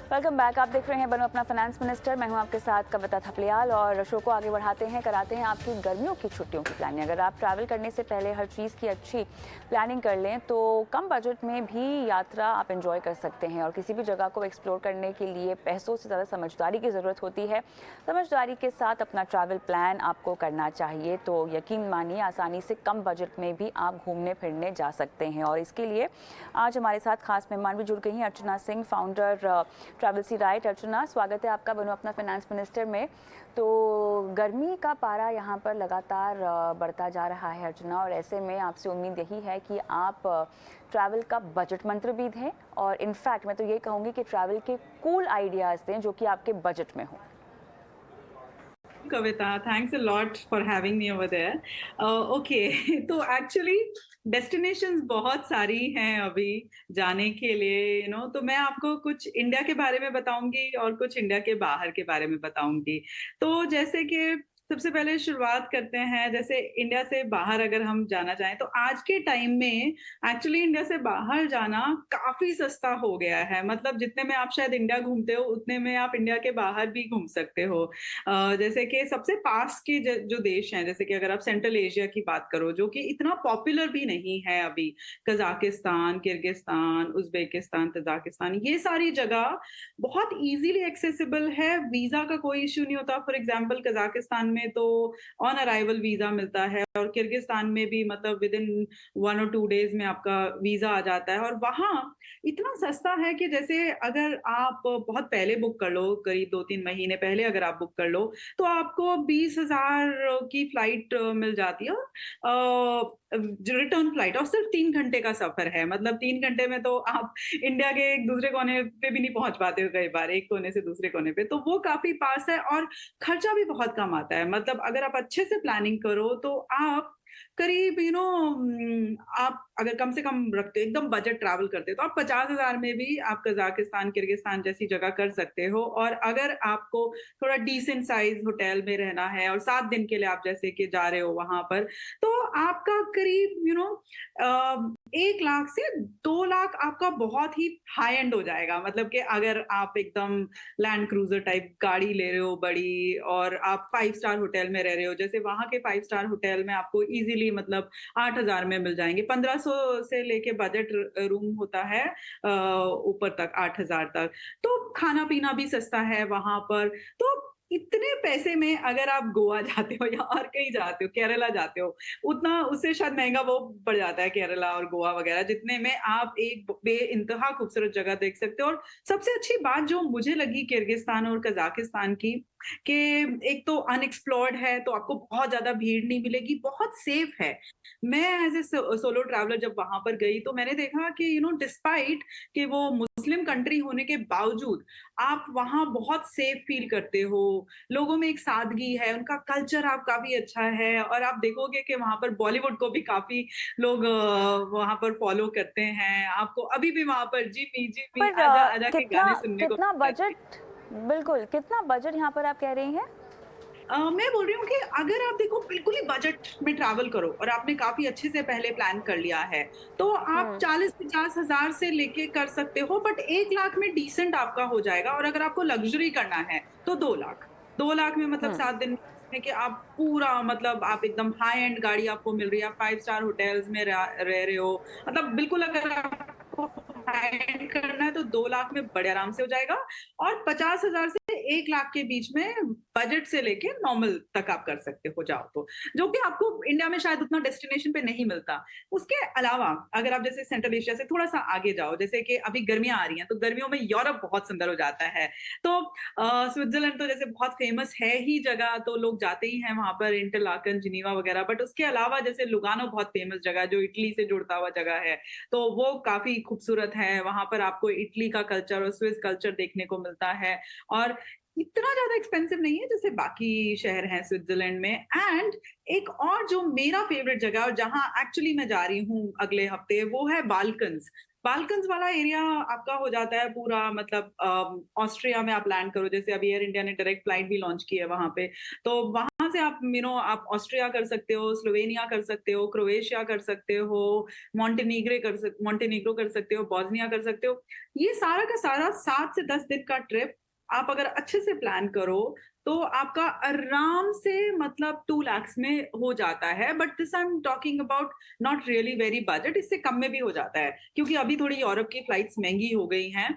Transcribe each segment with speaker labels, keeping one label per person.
Speaker 1: Welcome back. आप देख रहे हैं बनो अपना फाइनेंस मिनिस्टर। मैं हूं आपके साथ कविता थपलियाल और शो को आगे बढ़ाते हैं, कराते हैं आपकी गर्मियों की छुट्टियों की प्लानिंग। अगर आप ट्रैवल करने से पहले हर चीज़ की अच्छी प्लानिंग कर लें तो कम बजट में भी यात्रा आप एंजॉय कर सकते हैं। और किसी भी जगह को एक्सप्लोर करने के लिए पैसों से ज़्यादा समझदारी की ज़रूरत होती है। समझदारी के साथ अपना ट्रैवल प्लान आपको करना चाहिए तो यकीन मानिए आसानी से कम बजट में भी आप घूमने फिरने जा सकते हैं। और इसके लिए आज हमारे साथ खास मेहमान भी जुड़ गई हैं। अर्चना सिंह, फाउंडर ट्रैवल सी राइट। अर्चना, स्वागत है आपका बनो अपना फाइनेंस मिनिस्टर में। तो गर्मी का पारा यहाँ पर लगातार बढ़ता जा रहा है अर्चना, और ऐसे में आपसे उम्मीद यही है कि आप ट्रैवल का बजट मंत्र भी दें और इनफैक्ट मैं तो ये कहूँगी कि ट्रैवल के कूल आइडियाज़ दें जो कि आपके बजट में हो।
Speaker 2: Kavita, thanks a lot for having me over there. Okay, तो एक्चुअली डेस्टिनेशंस बहुत सारी हैं अभी जाने के लिए, तो मैं आपको कुछ इंडिया के बारे में बताऊंगी और कुछ इंडिया के बाहर के बारे में बताऊंगी। तो जैसे कि सबसे पहले शुरुआत करते हैं, जैसे इंडिया से बाहर अगर हम जाना चाहें तो आज के टाइम में एक्चुअली इंडिया से बाहर जाना काफी सस्ता हो गया है। मतलब जितने में आप शायद इंडिया घूमते हो उतने में आप इंडिया के बाहर भी घूम सकते हो। जैसे कि सबसे पास के जो देश हैं, जैसे कि अगर आप सेंट्रल एशिया की बात करो जो कि इतना पॉपुलर भी नहीं है अभी, कजाकिस्तान, किर्गिस्तान, उज्बेकिस्तान, तजाकिस्तान, ये सारी जगह बहुत इजीली एक्सेसिबल है। वीजा का कोई इश्यू नहीं होता। फॉर एग्जांपल कजाकिस्तान में तो ऑन अराइवल वीजा मिलता है और किर्गिस्तान में भी मतलब विद इन 1 और 2 डेज में आपका वीजा आ जाता है। और वहां इतना सस्ता है कि जैसे अगर आप बहुत पहले बुक कर लो, करीब 2-3 महीने पहले अगर आप बुक कर लो तो आपको 20,000 की फ्लाइट मिल जाती है। रिटर्न फ्लाइट, और सिर्फ 3 घंटे का सफर है। मतलब 3 घंटे में तो आप इंडिया के एक दूसरे कोने पे भी नहीं पहुंच पाते हो, कई बार एक कोने से दूसरे कोने पे। तो वो काफी पास है और खर्चा भी बहुत कम आता है। मतलब अगर आप अच्छे से प्लानिंग करो तो आप करीब आप अगर कम से कम रखते हो, एकदम बजट ट्रैवल करते हो, तो आप 50,000 में भी आप कजाकिस्तान, किर्गिस्तान जैसी जगह कर सकते हो। और अगर आपको थोड़ा डिसेंट साइज होटल में रहना है और 7 दिन के लिए आप जैसे कि जा रहे हो वहां पर, तो आपका करीब 1 लाख से 2 लाख आपका बहुत ही हाई एंड हो जाएगा। मतलब कि अगर आप एकदम लैंड क्रूजर टाइप गाड़ी ले रहे हो बड़ी और आप 5 स्टार होटल में रह रहे हो, जैसे वहां के 5 स्टार होटल में आपको इजीली मतलब 8,000 में मिल जाएंगे। 1500 से लेके बजट रूम होता है ऊपर तक 8,000 तक। तो खाना पीना भी सस्ता है वहां पर। तो इतने पैसे में अगर आप गोवा जाते हो या और कहीं जाते हो, केरला जाते हो, उतना उससे शायद महंगा वो पड़ जाता है केरला और गोवा वगैरह, जितने में आप एक बेइंतहा खूबसूरत जगह देख सकते हो। और सबसे अच्छी बात जो मुझे लगी किर्गिस्तान और कजाकिस्तान की, कि एक तो अनएक्सप्लोर्ड है, तो आपको बहुत ज्यादा भीड़ नहीं मिलेगी, बहुत सेफ है। मैं एज ए सोलो ट्रैवलर जब वहां पर गई तो मैंने देखा कि डिस्पाइट कि वो मुस्लिम कंट्री होने के बावजूद आप वहां बहुत सेफ फील करते हो। लोगों में एक सादगी है, उनका कल्चर आप काफी अच्छा है। और आप देखोगे कि वहां पर बॉलीवुड को भी काफी लोग वहां पर फॉलो करते हैं। आपको अभी भी वहां पर जिमी जिमी
Speaker 1: पर
Speaker 2: आजा आजा के
Speaker 1: कितना
Speaker 2: गाने सुनने को
Speaker 1: कितना
Speaker 2: मिल जाते हैं।
Speaker 1: बजट, बिल्कुल कितना बजट यहाँ पर आप कह रही हैं?
Speaker 2: मैं बोल रही हूँ कि अगर आप देखो बिल्कुल ही बजट में ट्रैवल करो और आपने काफी अच्छे से पहले प्लान कर लिया है, तो आप
Speaker 1: हम्म।
Speaker 2: 40-50 हजार से लेके कर सकते हो, बट 1 लाख में डिसेंट आपका हो जाएगा। और अगर आपको लग्जरी करना है तो 2 लाख, 2 लाख में मतलब
Speaker 1: हम्म।
Speaker 2: 7 दिन में कि आप पूरा मतलब आप एकदम हाई एंड गाड़ी आपको मिल रही है, आप 5 स्टार होटल्स में रह रहे हो। मतलब बिल्कुल अगर आपको हाई एंड करना है तो 2 लाख में बड़े आराम से हो जाएगा। और 50,000 से 1 लाख के बीच में बजट से लेके नॉर्मल तक आप कर सकते हो जाओ तो, जो कि आपको इंडिया में शायद उतना डेस्टिनेशन पे नहीं मिलता। उसके अलावा अगर आप जैसे सेंट्रल एशिया से थोड़ा सा आगे जाओ, जैसे कि अभी गर्मियां आ रही हैं तो गर्मियों में यूरोप बहुत सुंदर हो जाता है। तो स्विट्जरलैंड तो जैसे बहुत फेमस है ही जगह, तो लोग जाते ही हैं वहां पर, इंटरलाकन, जिनीवा वगैरह। बट उसके अलावा जैसे लुगानो बहुत फेमस जगह है जो इटली से जुड़ता हुआ जगह है, तो वो काफी खूबसूरत है। वहां पर आपको इटली का कल्चर और स्विस कल्चर देखने को मिलता है। और इतना ज्यादा एक्सपेंसिव नहीं है जैसे बाकी शहर हैं स्विट्जरलैंड में। एंड एक और जो मेरा फेवरेट जगह और जहां एक्चुअली मैं जा रही हूँ अगले हफ्ते, वो है बाल्कन्स। बाल्कन्स वाला एरिया आपका हो जाता है पूरा, मतलब ऑस्ट्रिया में आप लैंड करो, जैसे अभी एयर इंडिया ने डायरेक्ट फ्लाइट भी लॉन्च की है वहाँ पे। तो वहाँ से आप ऑस्ट्रिया कर सकते हो, स्लोवेनिया कर सकते हो, क्रोएशिया कर सकते हो, मॉन्टेनीग्रो कर सकते हो, बॉस्निया कर सकते हो। ये सारा का सारा 7 से 10 दिन का ट्रिप आप अगर अच्छे से प्लान करो, तो आपका आराम से मतलब 2 लाख में हो जाता है। But this I am talking about not really very budget, इससे कम में भी हो जाता है, क्योंकि अभी थोड़ी यूरोप की फ्लाइट्स महँगी हो गई हैं।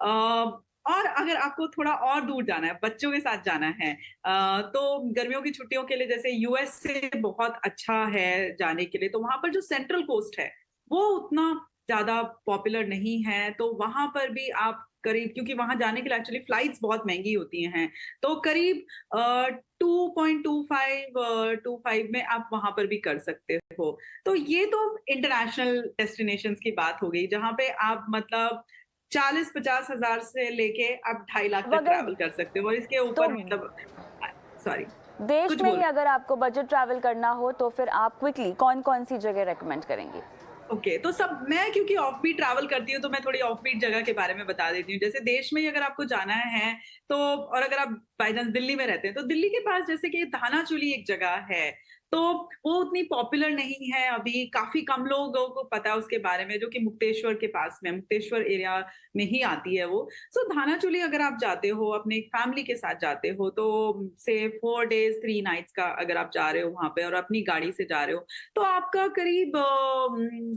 Speaker 2: और अगर आपको थोड़ा और दूर जाना है, बच्चों के साथ जाना है, तो गर्मियों की छुट्टियों के लिए जैसे यूएस से बहुत अच्छा है जाने के लिए, तो वहाँ पर जो सेंट्रल कोस्ट है, वो उतना ज़्यादा पॉपुलर नहीं है, तो वहाँ पर भी आप करीब, क्योंकि वहाँ जाने के लिए एक्चुअली फ्लाइट्स बहुत महँगी होती हैं, तो करीब 2.25 25 में आप वहाँ पर भी कर सकते हो। तो ये तो इंटरनेशनल डेस्टिनेशंस की बात हो गई, जहाँ पे आप मतलब 40-50 हज़ार से लेके आप 2.5 लाख
Speaker 1: अब
Speaker 2: तक
Speaker 1: अगर
Speaker 2: ट्रैवल कर सकते हो, और इसके
Speaker 1: तो
Speaker 2: ऊपर मतलब सॉरी,
Speaker 1: देश
Speaker 2: कुछ
Speaker 1: में ही
Speaker 2: बोल
Speaker 1: अगर आपको बजट ट्रैवल करना हो तो फिर आप क्विकली कौन-कौन सी जगह रेकमेंड करेंगी?
Speaker 2: ओके, तो सब मैं क्योंकि ऑफ बीट ट्रैवल करती हूँ, तो मैं थोड़ी ऑफ बीट जगह के बारे में बता देती हूँ। जैसे देश में ही अगर आपको जाना है, तो और अगर आप बाय चांस दिल्ली में रहते हैं, तो दिल्ली के पास जैसे कि धानाचूली एक जगह है, तो वो उतनी पॉपुलर नहीं है अभी, काफ़ी कम लोगों को पता है उसके बारे में, जो कि मुक्तेश्वर के पास में, मुक्तेश्वर एरिया में ही आती है वो। सो धानाचूली अगर आप जाते हो, अपने फैमिली के साथ जाते हो, तो से 4 डेज़ 3 नाइट्स का अगर आप जा रहे हो वहाँ पे और अपनी गाड़ी से जा रहे हो, तो आपका करीब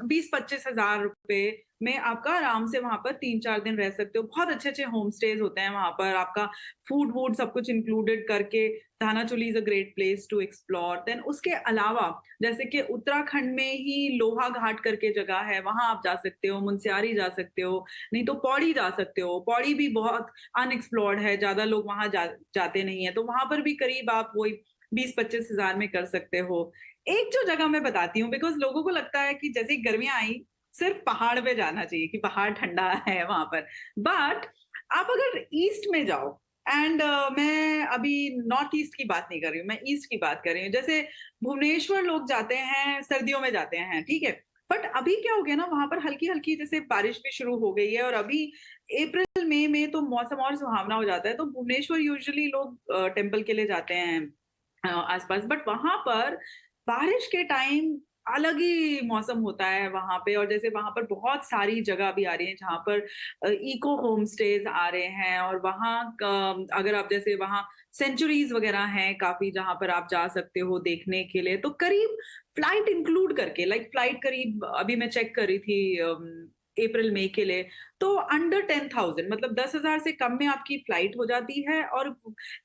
Speaker 2: 20-25 हज़ार रुपए में आपका आराम से वहाँ पर 3-4 दिन रह सकते हो। बहुत अच्छे-अच्छे होम स्टेज़ होते हैं वहाँ पर, आपका फूड-वूड सब कुछ इंक्लूडेड करके। Dhanachuli is a great place to explore. Then उसके अलावा जैसे कि उत्तराखंड में ही लोहा घाट करके जगह है, वहाँ आप जा सकते हो, मुनस्यारी जा सकते हो, नहीं तो पौड़ी जा सकते हो। पौड़ी भी बहुत अनएक्सप्लोर्ड है, ज़्यादा लोग वहाँ जाते नहीं हैं, तो वहाँ पर भी करीब आप वही 20-25 हज़ार में कर सकते हो। एक जो जगह मैं बताती हूँ, बिकॉज़ लोगों को लगता है कि जैसे ही गर्मियाँ आई, सिर्फ़ पहाड़ पे जाना चाहिए कि पहाड़ ठंडा है वहाँ पर। बट आप अगर ईस्ट में जाओ, एंड मैं अभी नॉर्थ ईस्ट की बात नहीं कर रही हूँ, मैं ईस्ट की बात कर रही हूँ। जैसे भुवनेश्वर लोग जाते हैं, सर्दियों में जाते हैं, ठीक है? बट अभी क्या हो गया ना, वहाँ पर हल्की-हल्की जैसे बारिश भी शुरू हो गई है, और अभी अप्रैल, मई में तो मौसम और सुहावना हो जाता है, तो भुवनेश्वर यूजुअली लोग टेम्पल के लिए जाते हैं आस-पास। बट वहाँ पर बारिश के टाइम अलग ही मौसम होता है वहाँ पे, और जैसे वहाँ पर बहुत सारी जगह अभी आ रही हैं जहाँ पर इको होम स्टेज आ रहे हैं, और वहाँ अगर आप जैसे वहाँ सेंचुरीज वगैरह हैं काफी, जहाँ पर आप जा सकते हो देखने के लिए, तो करीब फ्लाइट इंक्लूड करके, लाइक फ्लाइट करीब अभी मैं चेक कर रही थी अप्रैल मई के लिए, तो अंडर 10,000, मतलब 10,000 से कम में आपकी फ्लाइट हो जाती है, और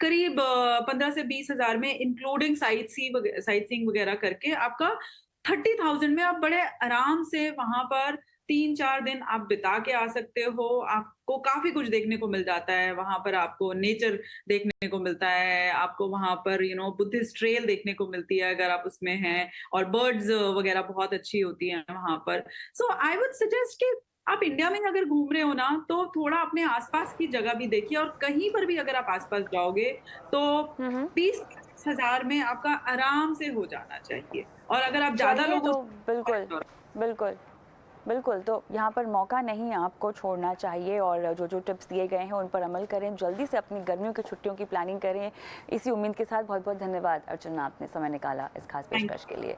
Speaker 2: करीब 15 से 20,000 में इंक्लूडिंग साइट सीइंग वगैरह करके आपका 30,000 में आप बड़े आराम से वहाँ पर 3-4 दिन आप बिता के आ सकते हो। आपको काफ़ी कुछ देखने को मिल जाता है, वहाँ पर आपको नेचर देखने को मिलता है, आपको वहाँ पर बुद्धिस्ट ट्रेल देखने को मिलती है अगर आप उसमें हैं, और बर्ड्स वगैरह बहुत अच्छी होती हैं वहाँ पर। सो आई वुड सजेस्ट कि आप इंडिया में अगर घूम रहे हो ना, तो थोड़ा अपने आस-पास की जगह भी देखिए, और कहीं पर भी अगर आप आस-पास जाओगे, तो
Speaker 1: हुँ, हुँ।
Speaker 2: 20-25 हज़ार में आपका आराम से हो जाना चाहिए। और अगर आप ज़्यादा
Speaker 1: चलिए
Speaker 2: लोगों
Speaker 1: तो बिल्कुल,
Speaker 2: से
Speaker 1: बिल्कुल। बिल्कुल, तो यहाँ पर मौका नहीं आपको छोड़ना चाहिए और जो-जो टिप्स दिए गए हैं उन पर अमल करें, जल्दी से अपनी गर्मियों की छुट्टियों की प्लानिंग करें। इसी उम्मीद के साथ बहुत-बहुत धन्यवाद अर्चना, आपने समय निकाला इस खास
Speaker 2: थैंक
Speaker 1: पेशकश के लिए।